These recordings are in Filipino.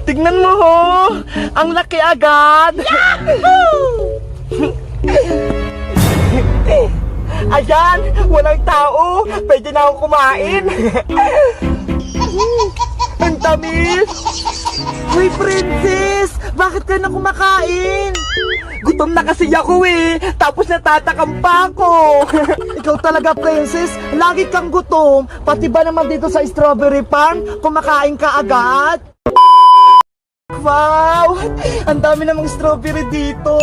Tignan mo ho! Ang laki agad! Ayan! Walang tao! Pwede na akong kumain! Ang tamis! Uy, princess! Bakit ka na kumakain? Gutom na kasi ako eh! Tapos natatakam pa ako! Ikaw talaga, princess! Lagi kang gutom! Pati ba naman dito sa strawberry farm, kumakain ka agad? Wow! Ang dami namang strawberry dito!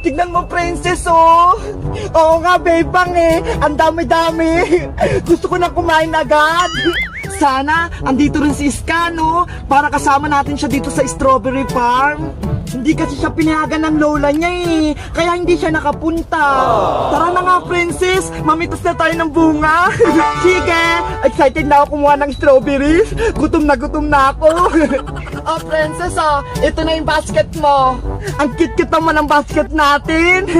Tignan mo, princess, oh! Oo nga, bebang eh! Ang dami-dami! Gusto ko na kumain agad! Sana, andito rin si Iska, no? Para kasama natin siya dito sa strawberry farm. Hindi kasi siya pinayagan ng lola niya eh. Kaya hindi siya nakapunta. Tara na nga, princess. Mamitas na tayo ng bunga. Sige, excited na ako kumuha ng strawberries. Gutom na ako. Oh, princess, oh. Ito na yung basket mo. Ang cute-cute naman ang basket natin.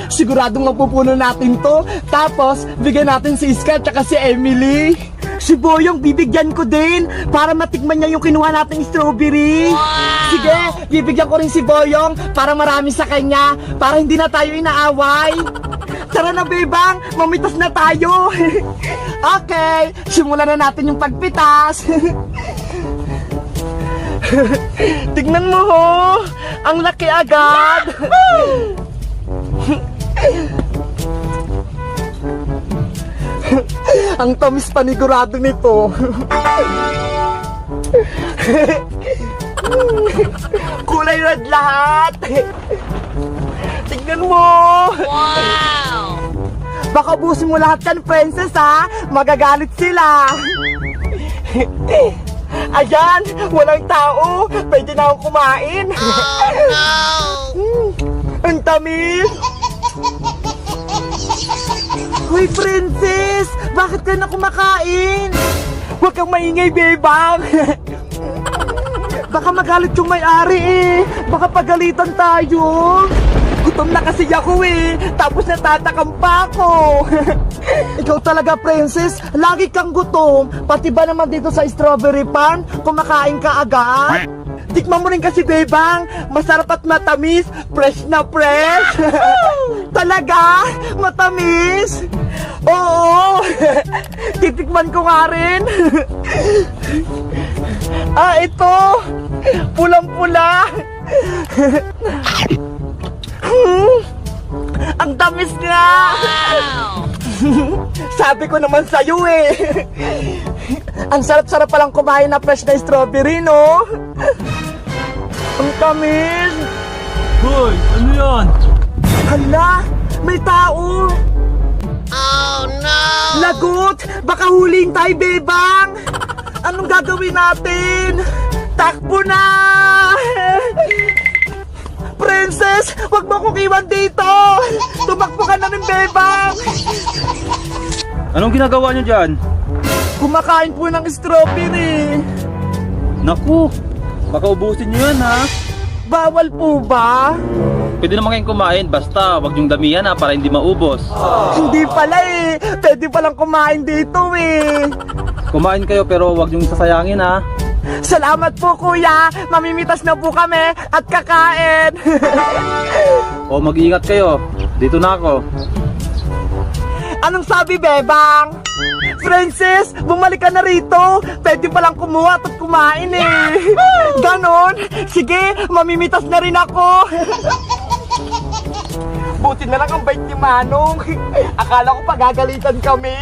Siguradong mapupuno natin to. Tapos, bigyan natin si Iska at si Emily. Si Boyong bibigyan ko din para matikman niya yung kinuha nating strawberry. Sige, bibigyan ko rin si Boyong para marami sa kanya, para hindi na tayo inaaway. Tara na, bebang, mamitas na tayo. Okay, simulan na natin yung pagpitas. Tignan mo ho, ang laki agad. Ang tamis panigurado nito. Kulay red lahat. Tignan mo. Wow! Baka ubusin mo lahat kan, princess, ha? Magagalit sila. Ayan, walang tao. Pwede na akong kumain. Oh no! Ang tamis. Hoy, princess! Bakit ka na kumakain? Huwag kang maingay, bebang! Baka magalit yung may-ari eh! Baka pagalitan tayo! Gutom na kasi ako eh! Tapos natatakam pa ako! Ikaw talaga, princess! Lagi kang gutom! Pati ba naman dito sa strawberry farm, kumakain ka agad? Tikman mo rin kasi, bebang! Masarap at matamis! Fresh na fresh! Talaga? Matamis? Oo! Titikman ko nga rin! Ah, ito! Pulang-pula! Ang tamis nga! Wow! Sabi ko naman sa'yo eh! Ang sarap-sarap palang kumain na fresh na strawberry, no? Ang tamis! Hoy, ano yan? Hala! May tao! Oh no! Lagot! Baka huling tayo, bebang! Anong gagawin natin? Takbo na! Princess! Huwag mo akong iwan dito! Tumakbo ka na rin, bebang! Anong ginagawa niyo dyan? Kumakain po ng strawberry! Naku, baka ubusin niyo yan ha. Bawal po ba? Pwede naman kayong kumain, basta wag niyong damihan ha para hindi maubos. Hindi pala eh! Pwede palang kumain dito eh! Kumain kayo pero wag niyong sasayangin ha. Salamat po, kuya! Mamimitas na po kami at kakain! O mag-iingat kayo, dito na ako. Anong sabi, bebang? Princess, bumalik ka na rito. Pwede palang kumuha at kumain eh. Ganon? Sige, mamimitas na rin ako. Buti na lang ang bait ni Manong. Akala ko pagagalitan kami.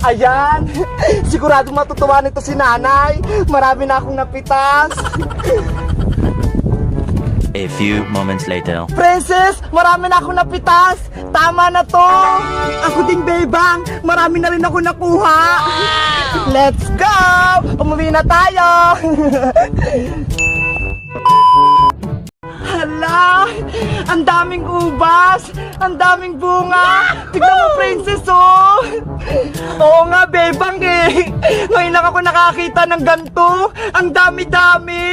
Ayan, sigurado matutuwa nito si nanay. Marami na akong napitas. A few moments later. Princess, marami na akong napitas. Tama na to. Ako ding, bebang. Marami na rin ako nakuha. Let's go! Umuwi na tayo. Hala, ang daming ubas. Ang daming bunga. Tignan mo, princess, oh. Oo nga, bebang eh. Ngayon lang ako nakakita ng ganito. Ang dami-dami.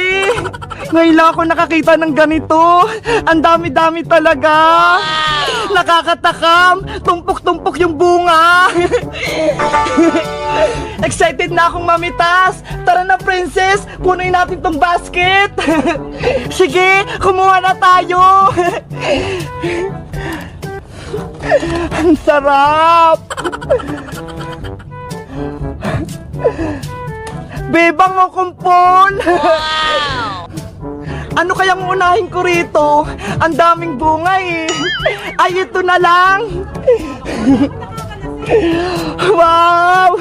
Ngayon lang ako nakakita ng ganito. Ang dami-dami talaga. Nakakatakam. Tumpok-tumpok yung bunga. Excited na akong mamitas. Tara na, princess. Punuin natin tong basket. Sige, kumuha na tayo. Ang sarap. Bebang o kumpol. Wow! Ano kayang unahin ko rito? Ang daming bunga eh. Ay, ito na lang. Wow!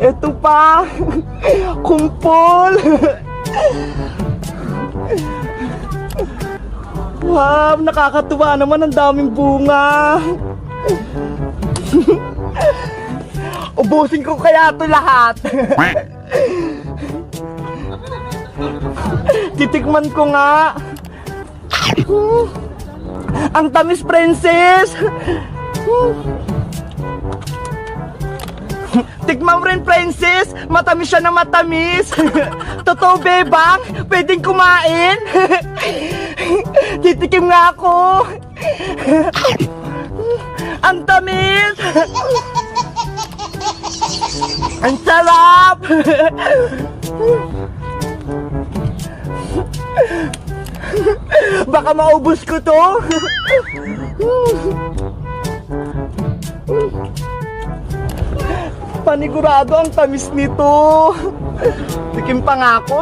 Ito pa. Kumpol. Wow, nakakatuwa naman, ang daming bunga. Ubusin ko kaya ito lahat. Titikman ko nga. Ang tamis, princess. Tikman mo rin, princess. Matamis siya na matamis. Totoo, bebang? Pwedeng kumain? Titikim nga ako. Ang tamis. Ang sarap. Baka maubos ko to. Panigurado ang tamis nito. Tikim pa nga ako.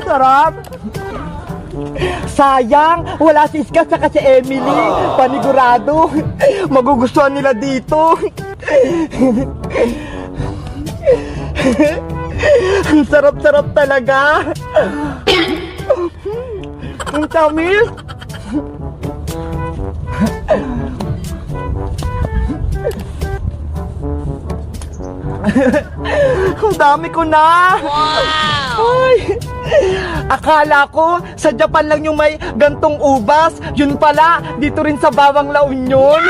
Sarap. Sayang, wala si Iska saka si Emily. Panigurado, magugustuhan nila dito. Ang sarap-sarap talaga. Ang tamis. Ang dami ko na. Wow! Ay, akala ko sa Japan lang yung may gantong ubas. Yun pala, dito rin sa Bawang La Union.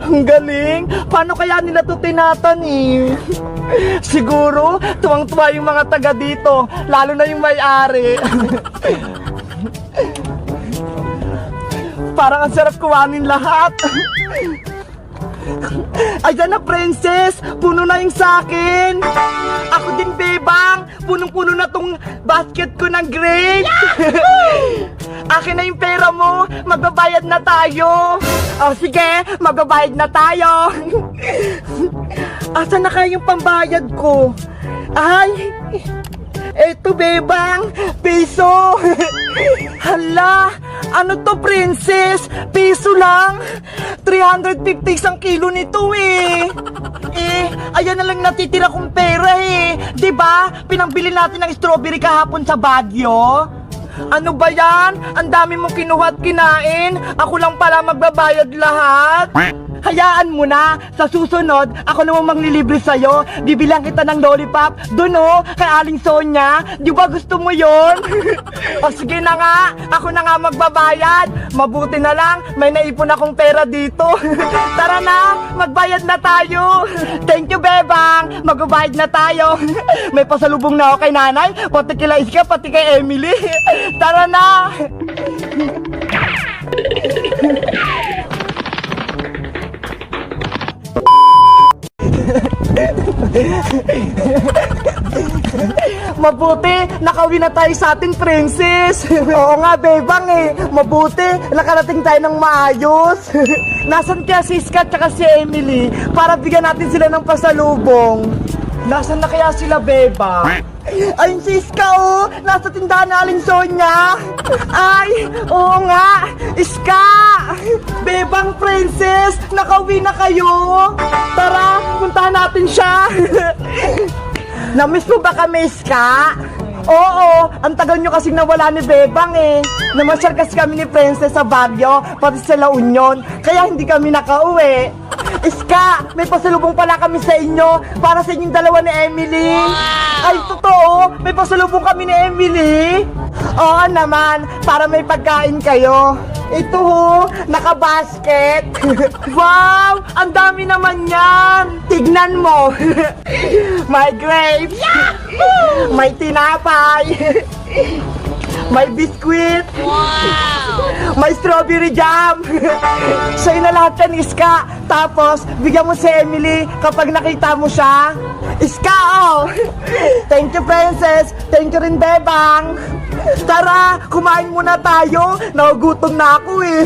Ang galing. Paano kaya nila to tinatanim? Siguro, tuwang-tuwa yung mga taga dito. Lalo na yung may-ari. Parang ang sarap kuhanin lahat. Ayan na, princess. Puno na yung sakin. Ako din, bebang. Punong-puno na tong basket ko ng grapes. Akin na yung pera mo. Magbabayad na tayo. O sige, magbabayad na tayo. Asan na kaya yung pambayad ko? Ay, eto, bebang. Piso. Hala, ano to, princess? Piso lang. 350 isang kilo nito eh. Ayan na lang natitira kong pera eh. 'Di ba? Pinangbili natin ng strawberry kahapon sa Baguio. Ano ba yan? Ang dami mong kinuha at kinain. Ako lang pala magbabayad lahat. Hayaan mo na. Sa susunod, ako namang manglilibre sa'yo. Bibilang kita ng lollipop. Doon o, kay Aling Sonia. Di ba gusto mo yon? O sige na nga. Ako na nga magbabayad. Mabuti na lang, may naipon akong pera dito. Tara na, magbayad na tayo. Thank you, bebang. Magbabayad na tayo. May pasalubong na ako kay nanay. Pati kila Iska, pati kay Emily. Tara na. Mabuti, nakauwi na tayo sa ating princess. Oo nga, bebang eh. Mabuti, nakarating tayo ng maayos. Nasaan kaya si Iska at si Emily para bigyan natin sila ng pasalubong? Nasaan na kaya sila, bebang? Ayun si Iska oh, nasa tindahan na Aling Sonia. Ay, oo nga, Iska. Bebang princess, nakauwi na kayo. Tara, puntahan natin siya. Namiss mo ba kami, Iska? Oo, ang tagal nyo kasing nawala ni Bebang eh. Namasyal kasi kami ni Princess sa Baguio, pati sa La Union, kaya hindi kami nakauwi. Iska, may pasalubong pala kami sa inyo para sa inyong dalawa ni Emily. Wow! Ay, totoo, may pasalubong kami ni Emily. Oo naman, para may pagkain kayo. Ito ho, nakabasket. Wow, ang dami naman yan. Tignan mo. May grapes. May tinapay. may biskwit, Wow! may strawberry jam. Sa'yo na lahat yan, Iska. Tapos, bigyan mo si Emily kapag nakita mo siya. Iska, oh! Thank you, Princess. Thank you rin, Bebang. Tara, kumain muna tayo. Nagugutom na ako eh.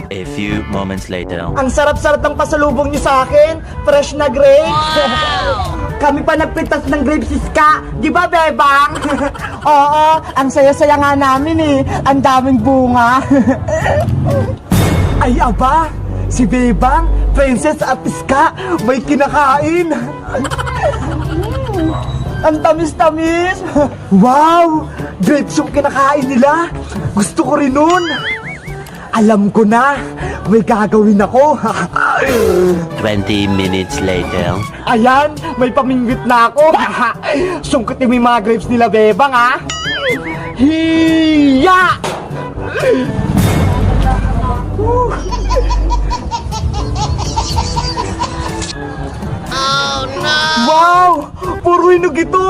A few moments later. Ang sarap-sarap ng pasalubong niyo sa akin. Fresh na grapes. Wow! Kami pa nagpitas ng grapes, Iska. Di ba, Bebang? Oo, ang saya-saya nga namin eh. Ang daming bunga. Ay, aba. Si Bebang, Princess at Iska, may kinakain. Ang tamis-tamis. Wow! Grapes yung kinakain nila. Gusto ko rin nun. Alam ko na, may gagawin ako. 20 minutes later. Ayan, may pamingwit na ako. Sungkitin mo yung mga grapes nila, Bebang, ha? Hiya! Oh no! Wow! Puro hinog ito!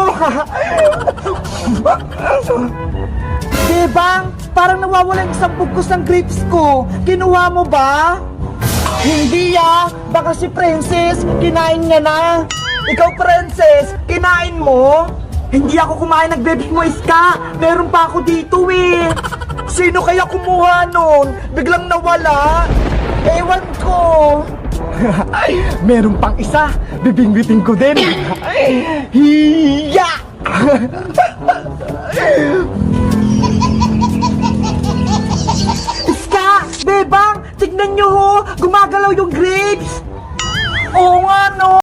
Bebang, parang nawawala yung isang bugkos ng grapes ko. Kinuha mo ba? Hindi baka si Princess, kinain niya na. Ikaw, Princess, kinain mo? Hindi ako kumain ng grapes mo, Iska. Meron pa ako dito eh. Sino kaya kumuha nun? Biglang nawala. Ewan ko. Meron pang isa. Bibingwitin ko din. Hiya! Iska! Bebang! Tignan nyo ho! Gumagalaw yung grapes! Oo nga no!